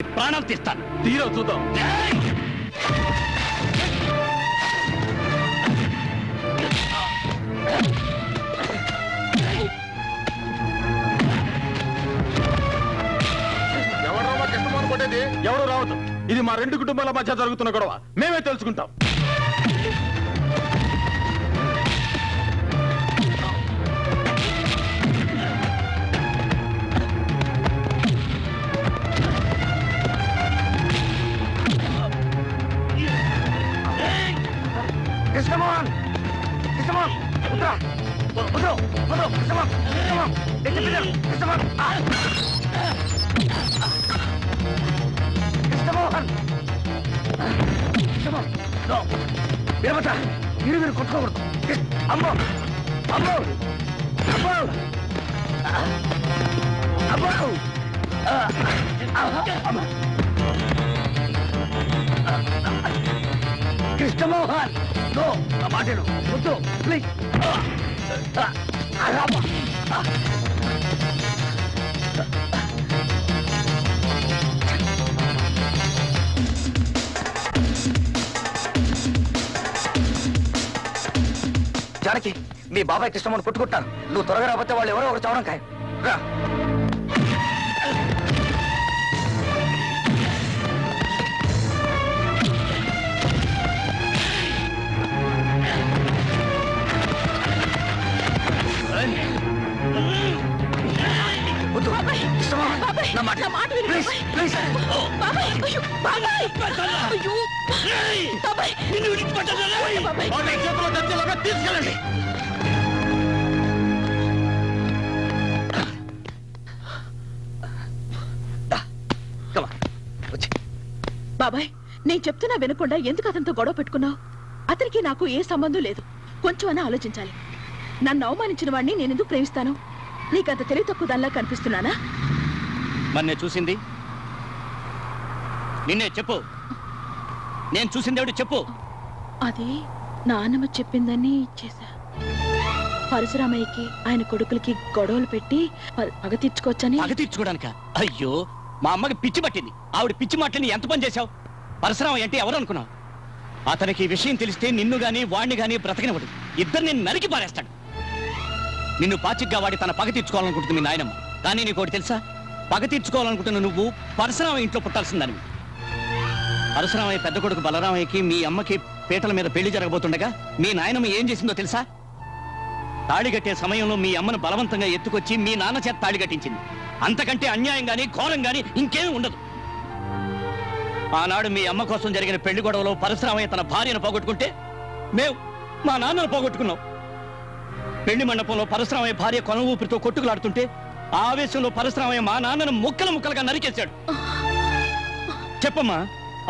ప్రాణాలు తీస్తాను. తీరో చూద్దాం. ఎవరు రావద్దు. ఇది మా రెండు కుటుంబాల మధ్య జరుగుతున్న గొడవ. మేమే తెలుసుకుంటాం. కృష్ణమోహన్, కృష్ణమోహన్, ఉత్తరా, ఉత్తరా, ఉత్తరా, కృష్ణమోహన్, కృష్ణమోహన్, కృష్ణమోహన్, కృష్ణమోహన్, కృష్ణమోహన్, వీరభద్ర, మీరు కొట్టుకోకూడదు. అమ్మో, అమ్మో, అమ్మో, అమ్మో, కృష్ణమోహన్, నో, నా మాటలు వద్దు, ప్లీజ్. జానకి, మీ బాబాయ్ కృష్ణమోహన్ కొట్టుకుంటాను. నువ్వు త్వరగా రాబోతే వాళ్ళు ఎవరో ఒకరు చావడం ఖాయం. రా. తీసుకెళ్ళండి. బాబాయ్, నేను చెప్తున్నా వినకుండా ఎందుకు అతనితో గొడవ పెట్టుకున్నావు? అతనికి నాకు ఏ సంబంధం లేదు. కొంచెం అని ఆలోచించాలి. నన్ను అవమానించిన వాడిని నేనెందుకు ప్రేమిస్తాను? నీకంత తెలివి తక్కువ దానిలా కనిపిస్తున్నానా? మరి నేను చూసింది నిన్నే చెప్పు. నేను చూసింది ఎవడు చెప్పు. అది నాన్నమ్మ చెప్పిందని చేశా. పరశురామయ్యకి ఆయన కొడుకులకి గొడవలు పెట్టి పగ తీర్చుకోవచ్చని. పగ తీర్చుకోవడానిక? అయ్యో, మా అమ్మకి పిచ్చి పట్టింది. ఆవిడ పిచ్చి మాటని ఎంత పని చేశావు? పరశురామయ్య అంటే ఎవరు అనుకున్నావు? అతనికి ఈ విషయం తెలిస్తే నిన్ను గాని వాడిని గాని బ్రతకనివ్వడు. ఇద్దరు నేను నరికి పారేస్తాడు. నిన్ను పాచిగ్గా వాడి తన పగ తీర్చుకోవాలనుకుంటుంది మీ నాయనమ్మ. కానీ నీకోటి తెలుసా? పగ తీర్చుకోవాలనుకుంటున్న నువ్వు పరశురామయ్య ఇంట్లో పుట్టాల్సిందని. పరశురామయ్య పెద్ద కొడుకు బలరామయ్యకి మీ అమ్మకి పీటల మీద పెళ్లి జరగబోతుండగా మీ నాయనమ్మ ఏం చేసిందో తెలుసా? తాళిగట్టే సమయంలో మీ అమ్మను బలవంతంగా ఎత్తుకొచ్చి మీ నాన్న చేత తాళి కట్టించింది. అంతకంటే అన్యాయం గాని ఘోరం గాని ఇంకేమీ ఉండదు. ఆనాడు మీ అమ్మ కోసం జరిగిన పెళ్లి గొడవలో పరశురామయ్య తన భార్యను పోగొట్టుకుంటే మేము మా నాన్నను పోగొట్టుకున్నాం. పెళ్లి మండపంలో పరశురామయ్య భార్య కొన ఊపిరితో కొట్టుకులాడుతుంటే ఆవేశంలో పరశురామయ్య మా నాన్నను ముక్కలు ముక్కలుగా నరికేశాడు. చెప్పమ్మా,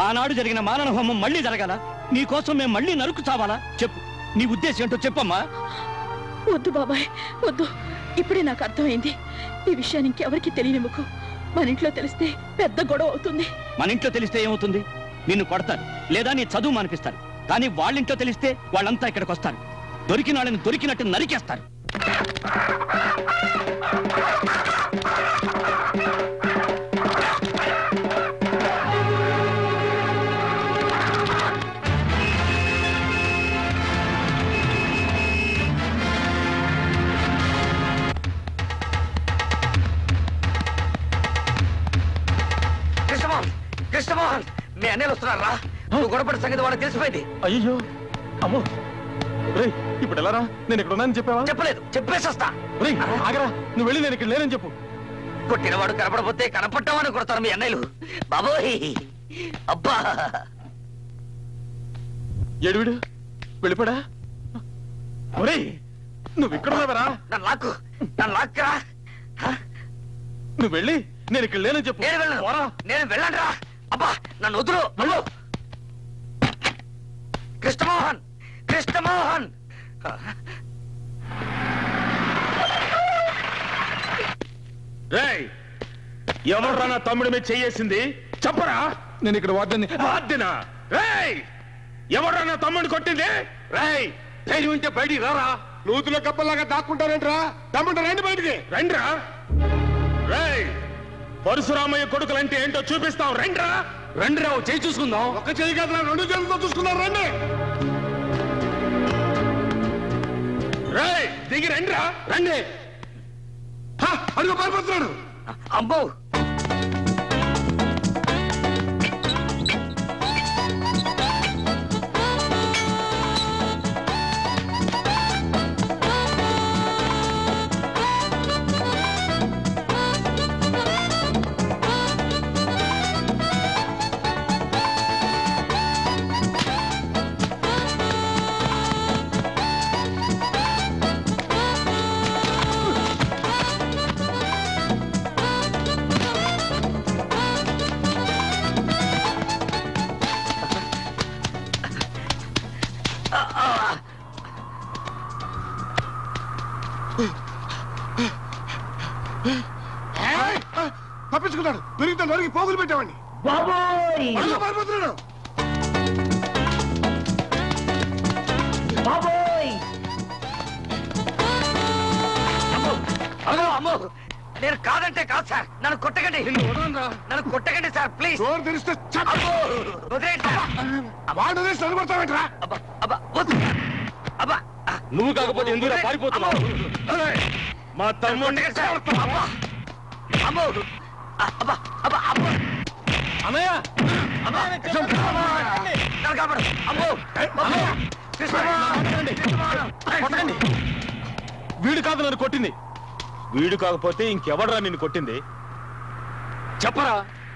ఆనాడు జరిగిన మానవ హోమం మళ్ళీ జరగాల? నీకోసం మేము మళ్ళీ నరుకు చావాలా? చెప్పు, నీ ఉద్దేశం ఏంటో చెప్పమ్మా. వద్దు బాబాయ్, వద్దు. ఇప్పుడే నాకు అర్థమైంది. ఈ విషయాన్ని ఇంకెవరికి తెలియనివ్వకు. మన ఇంట్లో తెలిస్తే పెద్ద గొడవ అవుతుంది. మన ఇంట్లో తెలిస్తే ఏమవుతుంది? నిన్ను కొడతారు, లేదా నీ చదువు మానిపిస్తారు. కానీ వాళ్ళింట్లో తెలిస్తే వాళ్ళంతా ఇక్కడికి వస్తారు. దొరికిన వాళ్ళని దొరికినట్టు నరికేస్తారు. కృష్ణమోహన్, మీ అన్నయ్యలు వస్తున్నారా? నువ్వు గొడవపడి సంగతి వాళ్ళకి తెలిసిపోయింది. అయ్యో, అమ్మో, ఇప్పుడు ఎలా రా? నేను ఇక్కడ ఉన్నానని చెప్పావా? చెప్పలేదు, చెప్పేసి వస్తా. ఆగరా, నువ్వు వెళ్ళి నేను ఇక్కడ లేనని చెప్పు. కొట్టినవాడు కనపడపోతే కనపడ్డామని కొడతారు మీ అన్నయ్యలు. బాబోయ్, అబ్బా. ఏడువిడు వెళ్ళిపోడా? ఒరేయ్, నువ్వు ఇక్కడ ఉన్నావరా? నన్ను లాక్కరా. నువ్వు వెళ్ళి నేను ఇక్కడ లేనని చెప్పు. నేను వెళ్ళను రా. అబ్బా, నన్ను వదులు. కృష్ణమోహన్, కృష్ణమోహన్. ఎవరు నా తమ్ముడి మీద చెయ్యేసింది? చెప్పరా. నేను ఇక్కడ వాద్యనా? ఎవరు నా తమ్ముడిని కొట్టింది? ధైర్యం ఉంటే బయటికి రారా. నూతులో కప్పలాగా దాక్కుంటారేంట్రా? తమ్ముడు రండి బయటికి. రండిరా. పరశురామయ్య కొడుకులంటే ఏంటో చూపిస్తాం. రండ్రా రండి రావు, చేయి చూసుకుందాం. ఒక చెయ్యి కదా, 2 చేతులతో చూసుకున్నారు. రండి రేయ్, దిగి రండిరా, రండి. అడుగు పారిపోతున్నాడు. అబ్బో తప్పించుకున్నాడు. దొరికితే నరికి పోగులు పెట్టామండి. పారిపోతున్నాడు. అమ్మో, నేను కాదంటే కాదు సార్. నన్ను కొట్టకండి, నన్ను కొట్టకండి సార్, ప్లీజ్. డోర్ తెరిస్తే వదిలేండి. వాడు కొడతావేంట్రా? అబ్బా, నువ్వు కాకపోతే ఎందుకు పారిపోతున్నావు? మా తమ్ముడిని అమ్మో, అబ్బా అబ్బా అబ్బో, అన్నయ్య, నన్ను కాపాడు. అమ్మో, కొట్టకండి. వీడు కాదు నన్ను కొట్టింది. వీడు కాకపోతే ఇంకెవడరా నిన్ను కొట్టింది? చెప్పరా.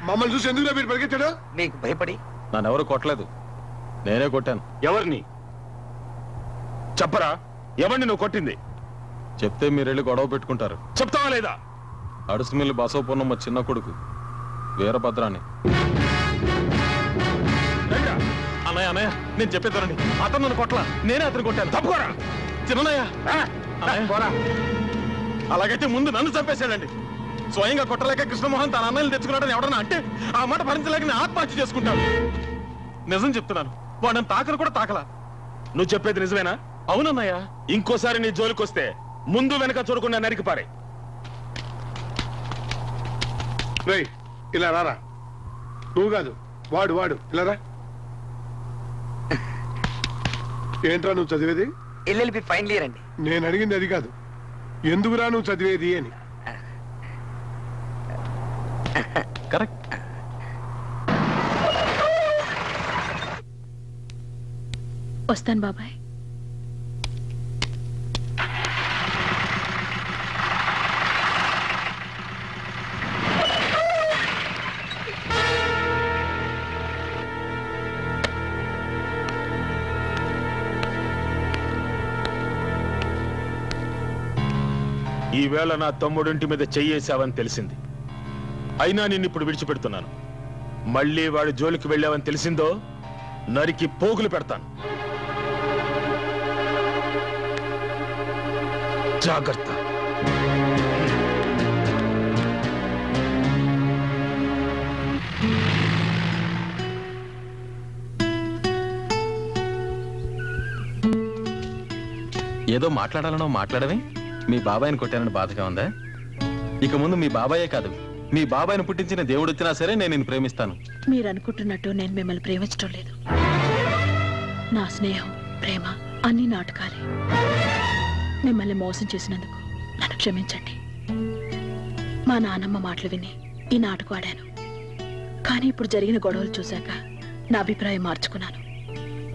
మమ్మల్ని చూసి ఎందుకు మీరు పరిగెత్తాడు? నీకు భయపడి. నన్ను ఎవరు కొట్టలేదు, నేనే కొట్టాను. ఎవరిని చెప్పరా? ఎవరిని నువ్వు కొట్టింది? చెప్తే మీరు వెళ్ళి గొడవ పెట్టుకుంటారు. చెప్తావా లేదా? అడుసుమిల్లి బసవపూర్ణమ్మ చిన్న కొడుకు వీరభద్రాన్ని. రండ్రా. అన్నయ్య అన్నయ్య, నేను చెప్పేదానండి. అతను నన్ను కొట్టలా, నేనే అతను కొట్టాను. తప్పుకోరా. చిన్నయ్య, పోరా. అలాగైతే ముందు నన్ను చంపేశాడండి. స్వయంగా కొట్టలేక కృష్ణమోహన్ తన అన్నయ్యలు తెచ్చుకున్నాడని ఎవడన్నా అంటే ఆ మాట భరించలేక నేను ఆత్మహత్య చేసుకుంటాను. నిజం చెప్తున్నాను, వాడిని తాకను కూడా తాకలా. నువ్వు చెప్పేది నిజమేనా? అవునన్నయ్య. ఇంకోసారి నీ జోలికొస్తే ముందు వెనక చూడకుండా నరికి పారే. ఇలా రారా. నువ్వు కాదు, వాడు ఇలా రా. ఏంట్రా నువ్వు చదివేది? ఎల్ఎల్బి ఫైనల్ ఇయర్ అండి. నేను అడిగింది అది కాదు, ఎందుకురా నువ్వు చదివేది అని. కరెక్ట్. వస్తాను బాబాయ్. ఈవేళ నా తమ్ముడింటి మీద చెయ్యేశావని తెలిసింది. అయినా నిన్ను ఇప్పుడు విడిచిపెడుతున్నాను. మళ్ళీ వాడి జోలికి వెళ్ళావని తెలిసిందో నరికి పోగులు పెడతాను. జాగ్రత్త. ఏదో మాట్లాడాలనో మాట్లాడవే. మీ బాబాయిని కొట్టానని బాధగా ఉందా? ఇక ముందు మీ బాబాయే కాదు, మీ బాబాయిని పుట్టించిన దేవుడు వచ్చినా సరే నేను నిన్ను ప్రేమిస్తాను. మీరు అనుకుంటున్నట్టు నేను మిమ్మల్ని ప్రేమించడం లేదు. నా స్నేహం, ప్రేమ అన్ని నాటకాలే. మిమ్మల్ని మోసం చేసినందుకు నన్ను క్షమించండి. మా నాన్నమ్మ మాటలు విని ఈ నాటకం ఆడాను. కానీ ఇప్పుడు జరిగిన గొడవలు చూశాక నా అభిప్రాయం మార్చుకున్నాను.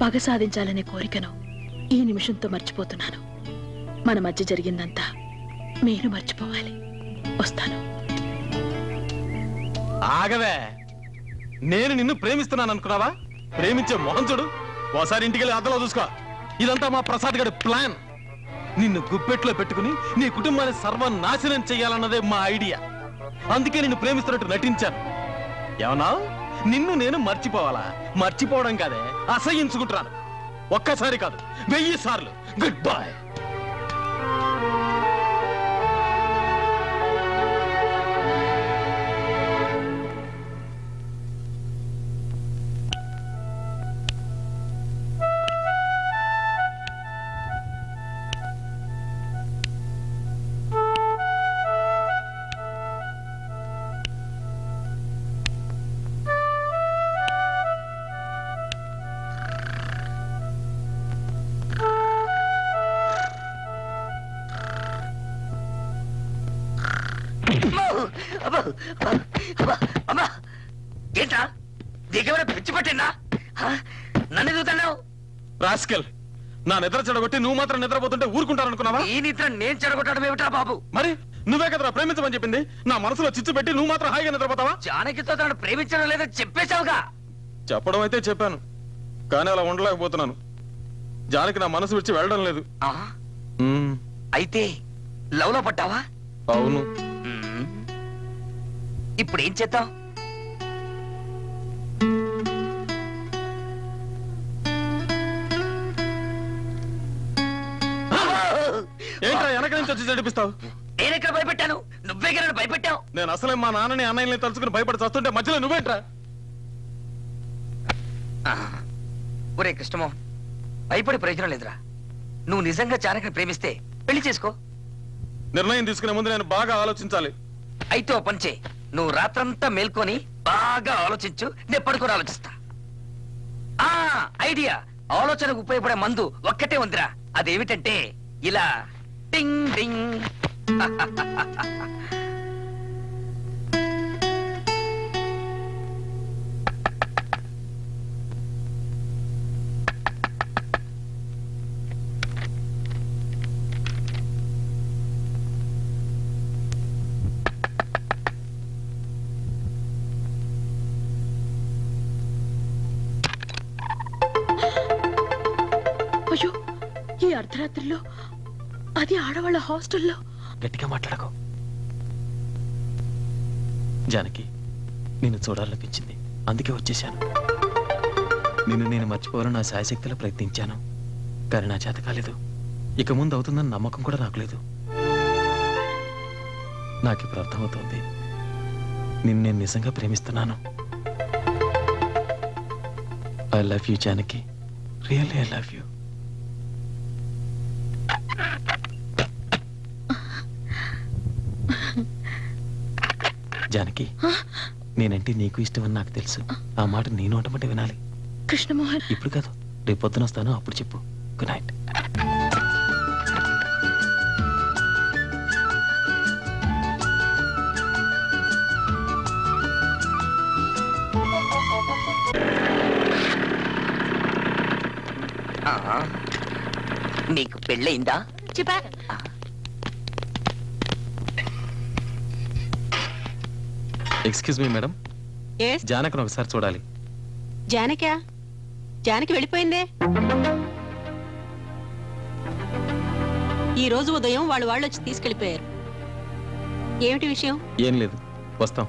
పగ సాధించాలనే కోరికను ఈ నిమిషంతో మర్చిపోతున్నాను. మన మధ్య జరిగిందంతా మీరు మర్చిపోవాలి. వస్తాను. ఆగవే, నేను నిన్ను ప్రేమిస్తున్నాను అనుకున్నావా? ప్రేమించే మొహం చూడు. ఓసారి ఇంటికి వెళ్ళి అద్దలో చూసుకో. ఇదంతా మా ప్రసాద్ గడి ప్లాన్. నిన్ను గుప్పెట్లో పెట్టుకుని నీ కుటుంబాన్ని సర్వనాశనం చెయ్యాలన్నదే మా ఐడియా. అందుకే నిన్ను ప్రేమిస్తున్నట్టు నటించాను. ఏమన్నా నిన్ను నేను మర్చిపోవాలా? మర్చిపోవడం కాదే, అసహించుకుంటున్నాను. ఒక్కసారి కాదు, 1000 సార్లు. Good bye. ఏంటా నీకేమైనా పిచ్చి పట్టిందా? నన్ను ఎదుగుతున్నావు రాస్కెల్. నా నిద్ర చెడగొట్టి నువ్వు మాత్రం నిద్రపోతుంటే ఊరుకుంటారనుకున్నావా? ఈ నిద్ర నేను చెడగొట్టడం ఏమిటా బాబు? మరి నువ్వే కదరా ప్రేమించమని చెప్పింది. నా మనసులో చిచ్చు పెట్టి నువ్వు మాత్రం హాయిగా నిద్రపోతావా? జానకితో తనను ప్రేమించడం లేదని చెప్పేశావుగా. చెప్పడం అయితే చెప్పాను, కానీ అలా ఉండలేకపోతున్నాను. జానకి నా మనసు విడిచి వెళ్ళడం లేదు. అయితే లవ్ లో పడ్డావా? అవును. ఇప్పుడు ఏం చేద్దాం? ఏంట్రా వెనక నుంచి వచ్చి జడిపిస్తావు? నేనెక్కడ భయపెట్టాను? నువ్వే కదా భయపెట్టావు. నేను అసలే మా నాన్నని అన్నయ్యని తలుచుకుని భయపడి చస్తుంటే మధ్యలో నువ్వేంట్రా? ఒరే కృష్ణమోహన్, భయపడి ప్రయోజనం లేదురా. నువ్వు నిజంగా జానకిని ప్రేమిస్తే పెళ్లి చేసుకో. నిర్ణయం తీసుకునే ముందు నేను బాగా ఆలోచించాలి. అయితే ఓ పని చేయి, నువ్వు రాత్రంతా మేల్కొని బాగా ఆలోచించు, నేను పడుకొని ఆలోచిస్తా. ఐడియా! ఆలోచనకు ఉపయోగపడే మందు ఒక్కటే ఉందిరా. అదేమిటంటే ఇలా టింగ్ టింగ్. అయ్యో, ఈ అర్ధరాత్రిలో, అది ఆడవాళ్ళ హాస్టల్లో. గట్టిగా మాట్లాడకు జానకి. నిన్ను చూడాలనిపించింది, అందుకే వచ్చేశాను. నేను మర్చిపోవాలని నా శాయశక్తిలో ప్రయత్నించాను, కానీ నా చేత కాలేదు. ఇక ముందు అవుతుందని నమ్మకం కూడా నాకు లేదు. నాకు ఇప్పుడు అర్థమవుతోంది, నిన్ను నేను నిజంగా ప్రేమిస్తున్నాను. I love you Janaki, really I love you. Janaki, నేనంటే నీకు ఇష్టమని నాకు తెలుసు. ఆ మాట నేను అంటమంటే వినాలి. కృష్ణమోహన్, ఇప్పుడు కాదు, రేపు పొద్దున వస్తాను, అప్పుడు చెప్పు. Good night. నీకు పెళ్ళయిందా? చెప్పా. ఎక్స్క్యూజ్ మీ మేడం, జానకిని ఒకసారి చూడాలి. జానకా? జానకి వెళ్ళిపోయిందే. ఈ రోజు ఉదయం వాళ్ళు వచ్చి తీసుకెళ్లిపోయారు. ఏమిటి విషయం? ఏం లేదు, వస్తాం.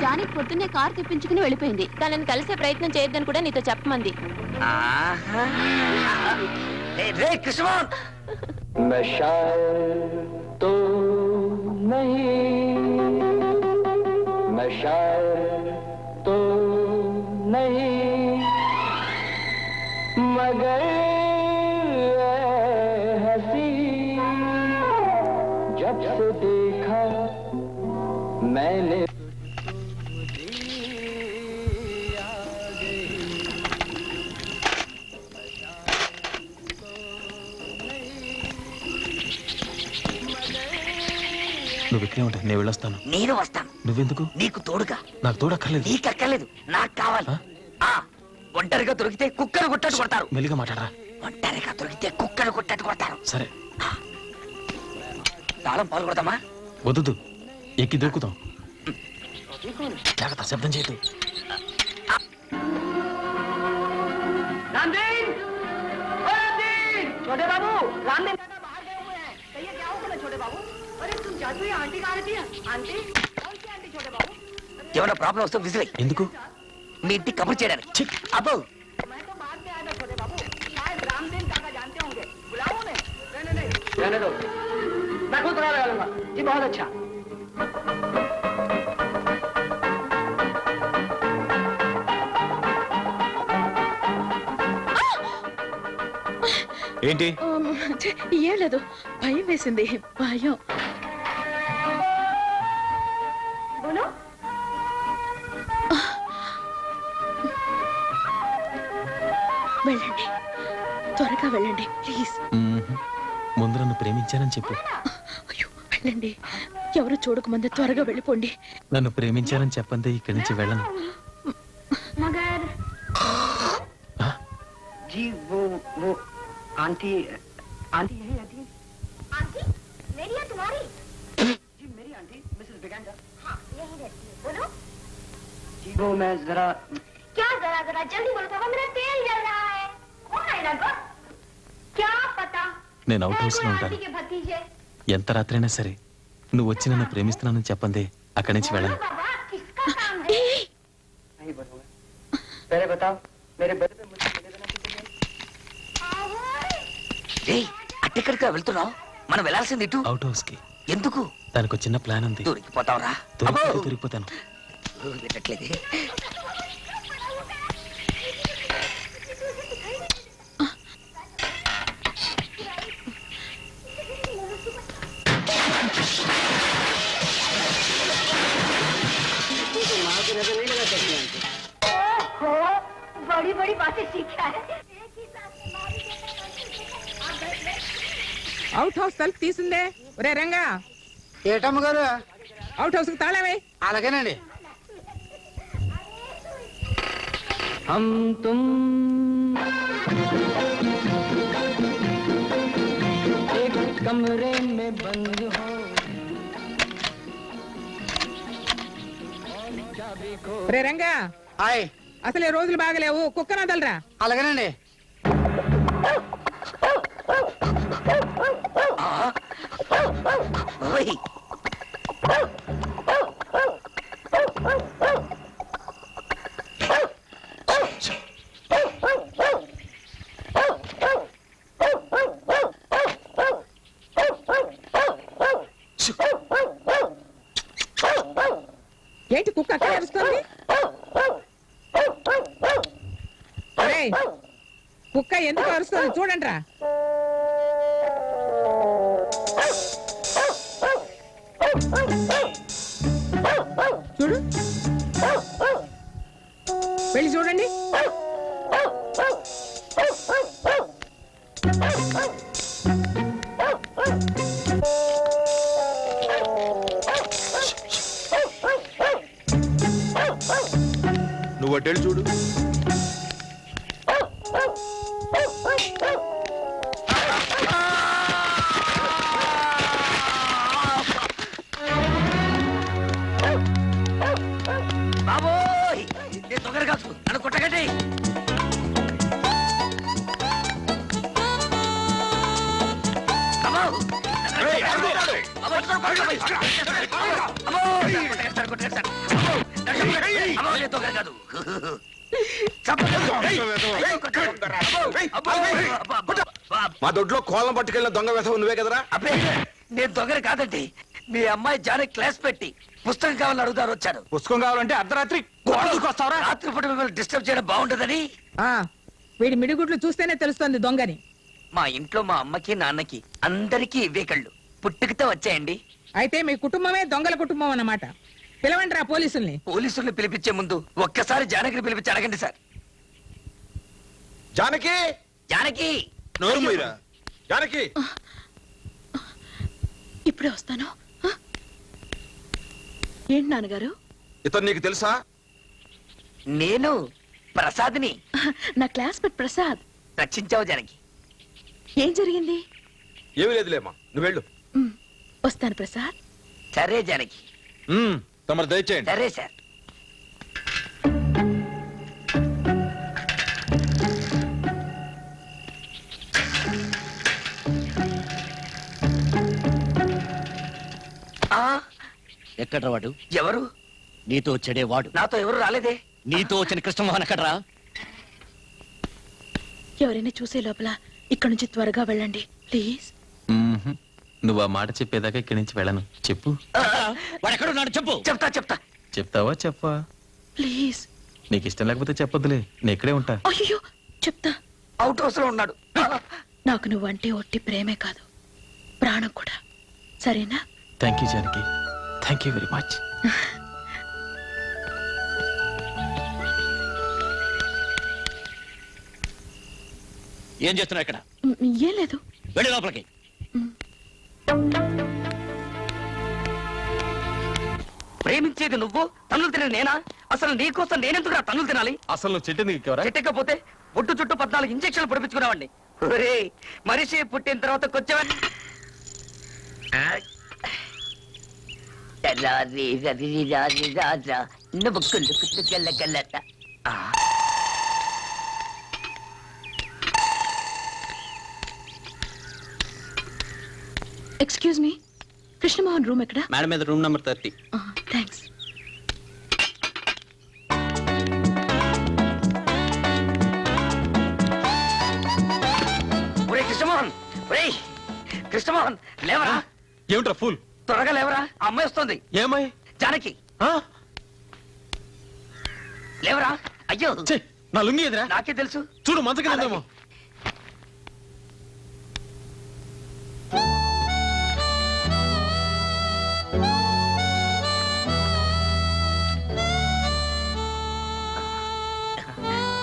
జానకి పొద్దున్నే కారు తెప్పించుకుని వెళ్ళిపోయింది. తనని కలిసే ప్రయత్నం చేయొద్దని కూడా నీతో చెప్పమంది. కృష్ణమోహన్, मैं शायर तो नहीं, मैं शायर तो नहीं, मगर हंसी जब से देखा मैंने నువ్వు ఇక్కడే ఉంటా, నేను వెళ్ళొస్తాను. నేను వస్తాను. నువ్వెందుకు? నీకు తోడుగా. నాకు తోడక్కర్లేదు. నీకు అక్కర్లేదు, నాకు కావాలి. ఒంటరిగా దొరికితే కుక్కను కొట్టట్టు కొడతారు. మెల్లిగా మాట్లాడరా. ఒంటరిగా దొరికితే కుక్కను కొట్టట్టు కొడతారు. సరే, తాళం పాలు కొడతామా? వద్దు, ఎక్కి దూకుతాం. జాగ్రత్త, శబ్దం చేయదు. छोटे बाबू, रामदेव दादा बाहर गए हुए हैं. कहिए क्या होगा ना छोटे बाबू? अरे तुम जादू ये आंटी कहाँ रहती है? आंटी? कौन सी आंटी छोटे बाबू? ఏమైనా ప్రాబ్లం వస్తే విసిరి. ఎందుకు? మీ ఇంటికి కబుర్ చేయడానికి. అబ్బో, मैं तो बाद में आया था छोटे बाबू. शायद रामदेव काका जानते होंगे. बुलाओ उन्हें. नहीं. रहने दो. मैं खुद बुला लूंगा. जी बहुत अच्छा. ఏంటి? ఏం లేదు, భయం వేసింది. భయం. వెళ్ళండి. త్వరగా వెళ్ళండి ప్లీజ్. ముందు నన్ను ప్రేమించానని చెప్పు. అయ్యో వెళ్ళండి, ఎవరు చూడకముందే త్వరగా వెళ్ళిపోండి. నన్ను ప్రేమించానని చెప్పండి, ఇక్కడి నుంచి వెళ్ళను. मगर जी वो आंटी आंटी यही रहती है। आंटी मेरी या तुम्हारी? जी मेरी आंटी मिसेस बिगेंडा। हाँ यही रहती है, बोलो। जी वो मैं जरा क्या जरा जरा जल्दी बोलो पापा, मेरा तेल जल रहा है। कौन आएगा गो? क्या पता నేను అవుట్ है హౌస్ లో कोई ఉంటాను. आंटी के भतीजे। ఎంత రాత్రైనా సరే నువ్వు వచ్చి నన్ను ప్రేమిస్తున్నానని చెప్పండి, అక్కడి నుంచి बोलो వెళ్ళను. बाबा किसका काम है? नहीं बोलूंगा। पहले बताओ मेरे बर्थडे पे मुझे मिले बिना किसी ने ఏయ్ అట్టెక్కడికా వెళ్తున్నావు? మనం వెళ్ళాల్సింది ఇటు. అవుట్ హౌస్ కి ఎందుకు? దానికి ఒక చిన్న ప్లాన్ ఉంది. దొరికిపోతావురా? దొరికిపోతాను. వినట్లేదే. बड़ी बड़ी बातें सीखा है। అవుట్ హౌస్ తలుపు తీసిందే. ఒరే రంగా, ఏటమ్మ గారు అవుట్ హౌస్ కి తాళమే. అలాగేనండి. हम तुम एक कमरे में बंद हो। ఒరే రంగా, హాయ్ అసలే రోజులు బాగలేవు, కుక్కన వదలరా. అలాగేనండి. ఓయ్ ఏంటి కుక్క అక్కడ అరుస్తోంది? ఒరేయ్, కుక్క ఎందుకు అరుస్తోంది చూడండి రా. చూడు, వెళ్ళి చూడండి. నువ్వు అడ్డేళ్ళు చూడు. బాబోయ్, నేను దొంగలు కాదు, నన్ను కొట్టకండి. అమ్మో! ఏయ్, అడుగు, అడుగు. అమ్మో, అమ్మో, కొట్టేస్తాడు, కొట్టేస్తాడు. అమ్మో, నేను దొంగలు కాదు. మా దొడ్లో కోళ్ళం పట్టుకెళ్ళిన దొంగ వేసవు నువ్వే కదరా? అబ్బే, నేను దొంగలు కాదండి. మీ అమ్మాయి జానకి క్లాస్ పెట్టి పుస్తకం కావాలని అడుగుతారు వచ్చాను. పుస్తకం కావాలంటే అర్ధరాత్రి గోడకొస్తావరా? రాత్రిపూట మిమ్మల్ని డిస్టర్బ్ చేయడం బాగుంటుందని. ఆ వీడి మిడిగుడ్లు చూస్తేనే తెలుస్తోంది దొంగని. మా ఇంట్లో మా అమ్మకి నాన్నకి అందరికీ ఇవే కళ్ళు పుట్టుకతో వచ్చాయండి. అయితే మీ కుటుంబమే దొంగల కుటుంబం అన్నమాట. పిలవండి రా పోలీసుల్ని. పోలీసుల్ని పిలిపించే ముందు ఒక్కసారి జానకిని పిలిపించి అడగండి సార్. జానకి, జానకి, నోరు మూయరా. జానకి, ఇప్పుడే వస్తాను. ఏంటి నాన్నగారు? ఇతను నీకు తెలుసా? నేను ప్రసాద్ని. నా క్లాస్మేట్ ప్రసాద్. రక్షించావు జానకి. ఏం జరిగింది? ఏమీ లేదులేమ్మా, నువ్వు వెళ్ళు. వస్తాను ప్రసాద్. సరే జానకి. తమరు దయచేయండి. సరే సార్. ఎక్కడ్రా వాడు? ఎవరు? నీతో వచ్చాడే వాడు. నాతో ఎవరు రాలేదే. నీతో వచ్చిన కృష్ణమోహన్ ఎక్కడ్రా? ఎవరైనా చూసే లోపల ఇక్కడ నుంచి త్వరగా వెళ్ళండి ప్లీజ్. నువ్వు ఆ మాట చెప్పేదాకా ఇక్కడి నుంచి వెళ్ళను. చెప్పు. వాడు ఎక్కడున్నాడు చెప్పు. చెప్తా చెప్తా. చెప్తావా? చెప్పా. ప్లీజ్. నీకు ఇష్టం లేకపోతే చెప్పొద్దులే, నేను ఇక్కడే ఉంటా. అయ్యో చెప్తా. అవుట్ హౌస్ లో ఉన్నాడు. నాకు నువ్వంటే ఒట్టి ప్రేమే కాదు, ప్రాణం కూడా. సరేనా? Thank you Janaki, thank you very much. ఏం చేస్తున్నావు ఇక్కడ? ఏం లేదు. వెళ్ళి లోపలికి. ప్రేమించేది నువ్వు, తన్నులు తినే నేనా? అసలు నీకోసం నేనెందుకు తన్నులు తినాలి? అసలు నువ్వు చెట్టు ఎందుకు ఎక్కావురా? చెట్టెక్కపోతే ఒట్టు చుట్టూ 14 ఇంజక్షన్లు పొడిపించుకున్నావండి. మనిషి పుట్టిన తర్వాత కొంచెం ఎక్స్క్యూజ్ మీ, కృష్ణమోహన్ రూమ్ ఎక్కడ? మేడం మీద room number 30. Thanks. Krishnamohan, Krishnamohan లేవరా? ఏమిట్రా ఫుల్? త్వరగా లేవరా, అమ్మాయి వస్తుంది. ఏమై? జానకి లేవరా. అయ్యో నా లుంగి ఎదురా? నాకే తెలుసు. చూడు మంచ కిందేమో.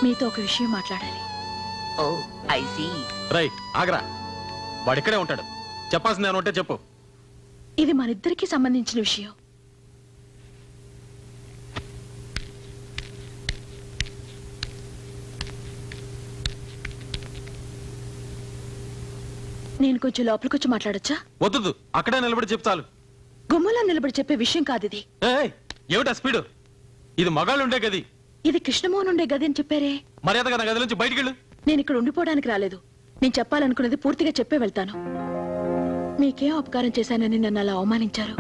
మీతో ఒక విషయం మాట్లాడాలి. ఓ ఐ సీ. రై ఆగరా, వాడిక్కడే ఉంటాడు. చెప్పాల్సింది ఏమన్నా ఉంటే చెప్పు. ఇది మనిద్దరికి సంబంధించిన విషయం. నేను కొంచెం లోపలికొచ్చి మాట్లాడొచ్చా? వద్దు, అక్కడే నిలబడి చెప్తాలు. గుమ్మలా నిలబడి చెప్పే విషయం కాదు ఇది. ఏమిటా స్పీడు? ఇది మగాళ్ళు ఉండే గది. ఇది కృష్ణమోహన్ ఉండే గది అని చెప్పారే. మర్యాదగా నా గది నుంచి బయటికి వెళ్ళు. నేను ఇక్కడ ఉండిపోవడానికి రాలేదు. నేను చెప్పాలనుకున్నది పూర్తిగా చెప్పే వెళ్తాను. మీకేం అపకారం చేశానని నన్ను అలా అవమానించారు.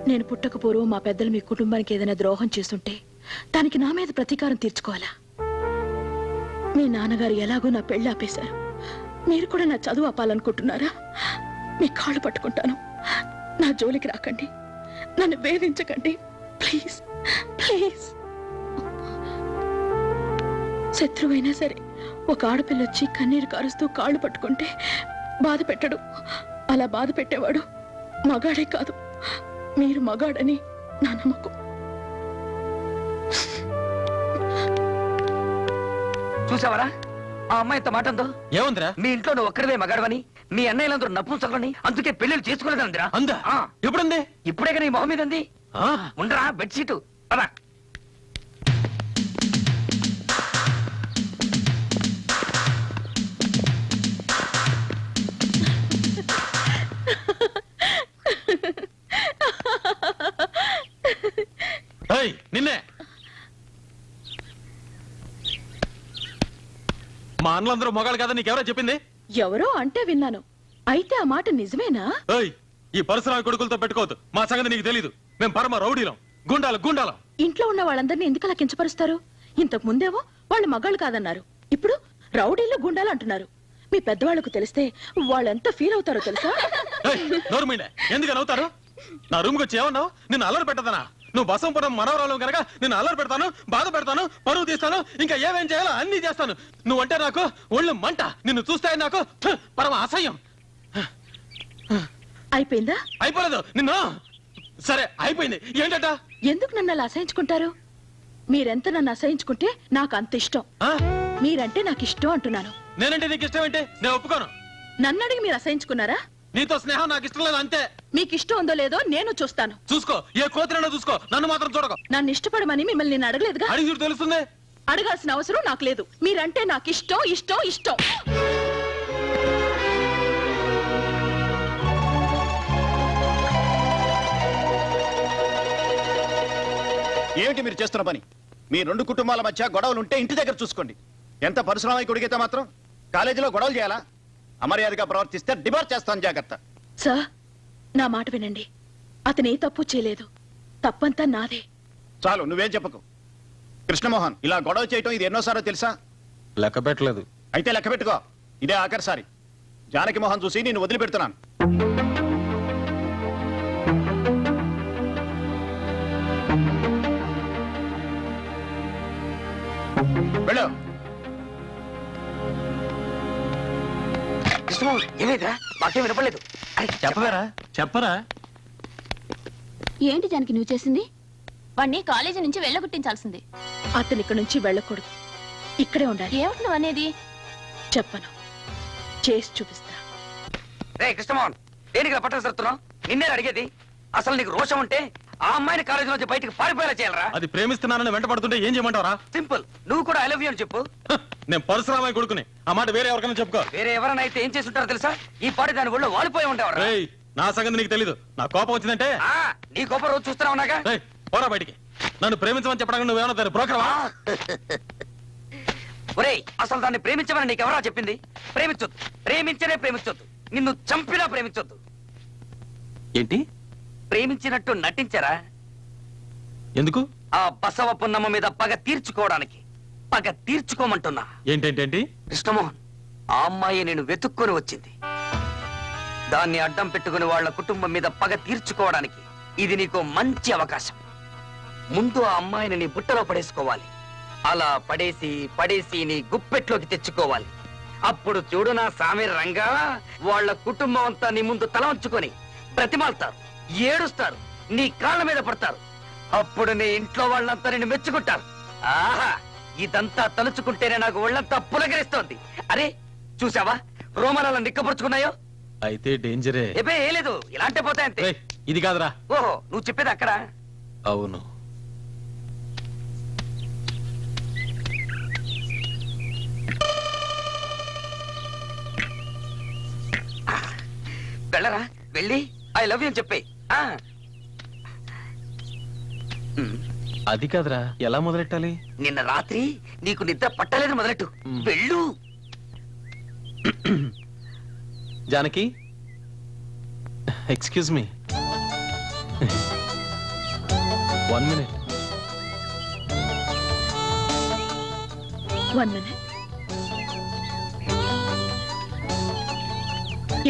నేను పుట్టక పూర్వం మా పెద్దలు మీ కుటుంబానికి ఏదైనా ద్రోహం చేస్తుంటే దానికి నా మీద ప్రతీకారం తీర్చుకోవాలా? మీ నాన్నగారు ఎలాగో నా పెళ్లి ఆపేశారు. మీరు కూడా నా చదువు ఆపాలనుకుంటున్నారా? మీ కాళ్ళు పట్టుకుంటాను. నా జోలికి రాకండి, నన్ను వేధించకండి ప్లీజ్ ప్లీజ్. శత్రువైనా సరే ఒక ఆడపిల్ల వచ్చి కన్నీరు కారుస్తూ కాళ్ళు పట్టుకుంటే బాధ పెట్టడు. అలా బాధ పెట్టేవాడు మగాడే కాదు. మీరు మగాడని నా నమ్మకం. చూసావరా ఆ అమ్మాయి ఎంత మాట ఉందో? ఏముందిరా? మీ ఇంట్లో నువ్వు ఒక్కడవే మగాడవని, మీ అన్నయ్యలందరూ నపుంసకులని, అందుకే పెళ్లిళ్ళు చేసుకోలేదందిరా. అందా? ఎప్పుడుంది? ఇప్పుడే కానీ మొహం మీద ఉంది. ఉండరా బెడ్షీటు పదా. నిన్నే మా అన్నలందరూ మొగాళ్ళు కదా నీకెవరో చెప్పింది? ఎవరో అంటే విన్నాను. అయితే ఆ మాట నిజమేనా? ఈ పరశురామి కొడుకులతో పెట్టుకోవద్దు. మా సంగతి నీకు తెలీదు. మేము పరమ రౌడీలం, గుండాలం. ఇంట్లో ఉన్న వాళ్ళందరినీ ఎందుకు అలా కించపరుస్తారు? ఇంతకు ముందేవో వాళ్ళు మగాళ్ళు కాదన్నారు, ఇప్పుడు రౌడీలు గుండాలు అంటున్నారు. మీ పెద్దవాళ్లకు తెలిస్తే వాళ్ళెంత ఫీల్ అవుతారో తెలుసా? నోరుమైండే, ఎందుకు నవ్వుతారు? నా రూమ్కి వచ్చి ఏమన్నావు? నిన్ను అల్లరి పెట్టదనా? నువ్వు బసంపురం మనవరాలు కనుక నిన్ను అల్లరి పెడతాను, బాధ పెడతాను, పరువు తీస్తాను, ఇంకా ఏమేం చేయాలో అన్ని చేస్తాను. నువ్వంటే నాకు ఒళ్ళు మంట. నిన్ను చూస్తే నాకు పరమ అసహ్యం. అయిపోయిందా? అయిపోలేదు. నిన్ను సరే అయిపోయింది. ఏంటట? ఎందుకు నన్ను అలా అసహించుకుంటారు? మీరెంత నన్ను అసహించుకుంటే నాకు అంత ఇష్టం. మీరంటే నాకు ఇష్టం అంటున్నాను. నేనంటే నీకు ఇష్టం ఏంటి? నేను ఒప్పుకోను. నన్ను అడిగి మీరు అసహించుకున్నారా? నీతో స్నేహం నాకు ఇష్టం లేదు అంతే. మీకు ఇష్టం ఉందో లేదో నేను చూస్తాను. చూసుకో, ఏ కోతిరైనా చూసుకో, నన్ను మాత్రం చూడకు. నన్ను ఇష్టపడమని మిమ్మల్ని నేను అడగలేదుగా. అడిగి చూడు తెలుస్తుంది. అడగాల్సిన అవసరం నాకు లేదు. మీరంటే నాకు ఇష్టం ఇష్టం ఇష్టం. ఏమిటి మీరు చేస్తున్న పని? మీ రెండు కుటుంబాల మధ్య గొడవలు ఉంటే ఇంటి దగ్గర చూసుకోండి. ఎంత పరిశ్రమ కొడిగితే మాత్రం కాలేజీలో గొడవలు చేయాలా? అమర్యాదగా ప్రవర్తిస్తే డిబార్ చేస్తాను, జాగ్రత్త. సార్, నా మాట వినండి. అతను ఏ తప్పు చేయలేదు. తప్పంతా నాదే. చాలు, నువ్వేం చెప్పకు. కృష్ణమోహన్, ఇలా గొడవ చేయటం ఇది ఎన్నోసారో తెలుసా? లెక్క పెట్టలేదు. అయితే లెక్క పెట్టుకో. ఇదే ఆఖరిసారి. జానకి మోహన్ చూసి నేను వదిలిపెడుతున్నాను. వెళ్ళు. ఏమైందిరా? మాకేం వినపడలేదు. చెప్పరా. ఏంటి జానకి నువ్వు చేసింది? వాడిని కాలేజీ నుంచి వెళ్ళగొట్టించాల్సింది. అతను ఇక్కడ నుంచి వెళ్ళకూడదు, ఇక్కడే ఉండాలి. ఏమంటున్నావు అనేది? చెప్పను, చేసి చూపిస్తా. రే కృష్ణమోహన్, దేనికి పట్టణ సరుతున్నావు? నిన్నే అడిగేది. అసలు నీకు రోషం ఉంటే ఆ అమ్మాయిని కాలేజీ నుంచి బయటికి పారిపోయేలా చేయాలరా? అది ప్రేమిస్తున్నానని వెంట పడుతుంటే ఏం చేయమంటావరా? సింపుల్, నువ్వు కూడా ఐ లవ్ యూ అని చెప్పు. నేను పరశురామయ్య కొడుకుని. ఆ మాట వేరే ఎవరికైనా చెప్పుకో. వేరే ఎవరైనా అయితే ఏం చేసి ఉంటారో తెలుసా? ఈ పాటి దాని ఒళ్ళు వాలిపోయి ఉండేవారు. రేయ్, నా సంగతి నీకు తెలీదు. నా కోపం వచ్చిందంటే నీ గొప్ప రోజు చూస్తున్నా ఉన్నాగా. రేయ్, పోరా బయటికి. నన్ను ప్రేమించమని చెప్పడానికి నువ్వేమన్నా దాన్ని బ్రోకర్వా? ఒరేయ్, అసలు దాన్ని ప్రేమించమని నీకెవరా చెప్పింది? ప్రేమించొద్దు, ప్రేమించనే ప్రేమించొద్దు, నిన్ను చంపినా ప్రేమించొద్దు. ఏంటి? ప్రేమించినట్టు నటించరా? ఎందుకు? ఆ బసవ పున్నమ్మ మీద పగ తీర్చుకోవడానికి. పగ తీర్చుకోమంటున్నా. ఏంటేంటేంటి? కృష్ణమోహన్, ఆ అమ్మాయి నేను వెతుక్కొని వచ్చింది. దాన్ని అడ్డం పెట్టుకుని వాళ్ళ కుటుంబం మీద పగ తీర్చుకోవడానికి ఇది నీకు మంచి అవకాశం. ముందు ఆ అమ్మాయిని నీ బుట్టలో పడేసుకోవాలి. అలా పడేసి పడేసి నీ గుప్పెట్లోకి తెచ్చుకోవాలి. అప్పుడు చూడు నా సామి రంగా, వాళ్ళ కుటుంబం అంతా నీ ముందు తల వంచుకొని బ్రతిమాలుతారు, ఏడుస్తారు, నీ కాళ్ళ మీద పడతారు. అప్పుడు నీ ఇంట్లో వాళ్ళంతా నిన్ను మెచ్చుకుంటారు. ఆహా, ఇదంతా తలుచుకుంటేనే నాకు ఒళ్ళంతా పులకరిస్తోంది. అరే చూసావా రోమనాలు నిక్కపరుచుకున్నాయో? అయితే డేంజరే. ఏబే ఏ లేదు, ఇలాంటి పోతాయి అంతే. రేయ్, ఇది కాదురా. ఓహో, నువ్వు చెప్పేది అక్కడ. అవును. వెళ్ళరా, వెళ్ళి ఐ లవ్ యూ అని చెప్పే. అది కాదురా, ఎలా మొదలెట్టాలి? నిన్న రాత్రి నీకు నిద్ర పట్టలేదు మొదలెట్టు. వెళ్ళు. Janaki, excuse me, 1 minute. 1 minute.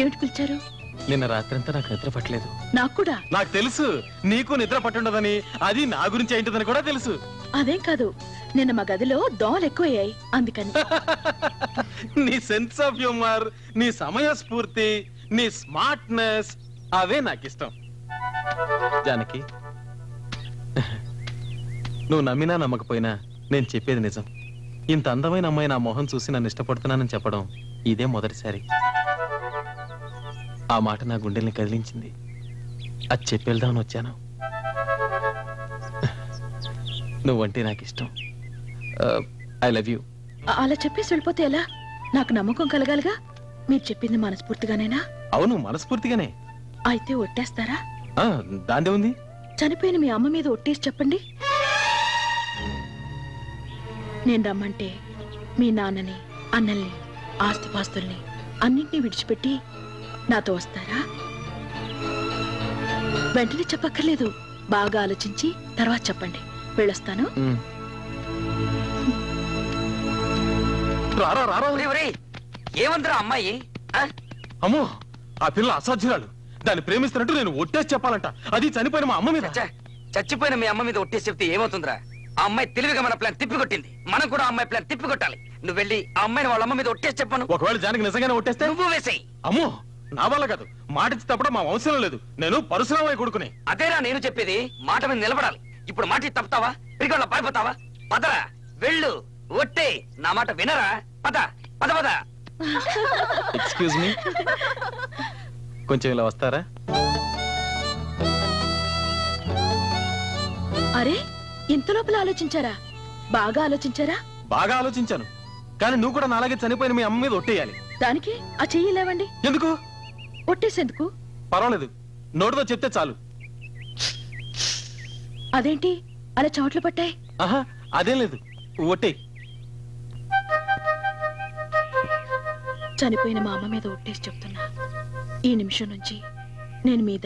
ఏమిటి పిలిచారు? నిన్న రాత్రంతా నాకు నిద్ర పట్టలేదు. నాకు కూడా. నాకు తెలుసు నీకు నిద్ర పట్టుండదని. అది నా గురించి ఏంటిదని కూడా తెలుసు. అదేం కాదు, నిన్న మా గదిలో దోమలు ఎక్కువయ్యాయి, అందుకని. నీ సెన్స్ ఆఫ్ హ్యూమర్, నీ సమయ స్ఫూర్తి, నీ స్మార్ట్నెస్, అవే నాకు ఇష్టం. జానకి, నువ్వు నమ్మినా నమ్మకపోయినా నేను చెప్పేది నిజం. ఇంత అందమైన అమ్మాయి నా మొహం చూసి నన్ను ఇష్టపడుతున్నానని చెప్పడం ఇదే మొదటిసారి. ఆ మాట నా గుండెల్ని కదిలించింది. అది చెప్పేద్దామని వచ్చాను. నువ్వంటే నాకు ఇష్టం. I love you. అలా చెప్పేసి వెళ్ళిపోతే ఎలా? నాకు నమ్మకం కలగాలిగా. మీరు చెప్పింది మనస్ఫూర్తిగానేనా? అవును, మనస్ఫూర్తిగానే. అయితే ఒట్టేస్తారా? దాందే ఉంది. చనిపోయిన మీ అమ్మ మీద ఒట్టేసి చెప్పండి. నేను రమ్మంటే మీ నాన్నని, అన్నల్ని, ఆస్తిపాస్తుల్ని అన్నింటినీ విడిచిపెట్టి నాతో వస్తారా? వెంటనే చెప్పక్కర్లేదు, బాగా ఆలోచించి తర్వాత చెప్పండి. వెళ్ళొస్తాను. ఏమందరా అమ్మాయి? అమ్మో, ఆ పిల్ల అసాధ్యురాలు. దాన్ని ప్రేమిస్తున్నట్టు నేను ఒట్టేసి చెప్పాలంట. అది చనిపోయిన మా అమ్మ మీద. చచ్చిపోయిన మీ అమ్మ మీద ఒట్టేసి చెప్తే ఏమవుతుందిరా? ఆ అమ్మాయి తెలివిగా మన ప్లాన్ తిప్పికొట్టింది. మనం కూడా ఆ అమ్మాయి ప్లాన్ తిప్పికొట్టాలి. నువ్వు వెళ్ళి ఆ అమ్మాయిని వాళ్ళ అమ్మ మీద ఒట్టేసి చెప్పను. ఒకవేళ జానకి నిజంగానే ఒట్టేస్తే? నువ్వు వేసేయి. అమ్మో, నా వల్ల కాదు. మాట ఇచ్చి తప్పడం మా వంశంలో లేదు. నేను పరశురామయ్య కొడుకుని. అదేరా నేను చెప్పేది. మాట మీద నిలబడాలి. ఇప్పుడు మాట తప్పుతావా? పిరిగొల్ల పారిపోతావా? పదరా, వెళ్ళు, ఒట్టే. నా మాట వినరా? పద పద పద. ఎక్స్క్యూజ్ మీ, కొంచెం ఇలా వస్తారా? అరే, ఇంత లోపల ఆలోచించారా? బాగా ఆలోచించారా? బాగా ఆలోచించాను, కానీ నువ్వు కూడా నాలాగే చనిపోయిన మీ అమ్మ మీద ఒట్టేయాలి. దానికి ఆ చెయ్యి లేవండి. ఎందుకు? ఒట్టేసేందుకు? పర్వాలేదు, నోటితో చెప్తే చాలు. అదేంటి అలా చెమటలు పట్టాయి? ఆహా, అదేం లేదు, ఒట్టే. చనిపోయిన మా అమ్మ మీద ఒట్టేసి చెప్తున్నా, ఈ నిమిషం నుంచి నేను మీద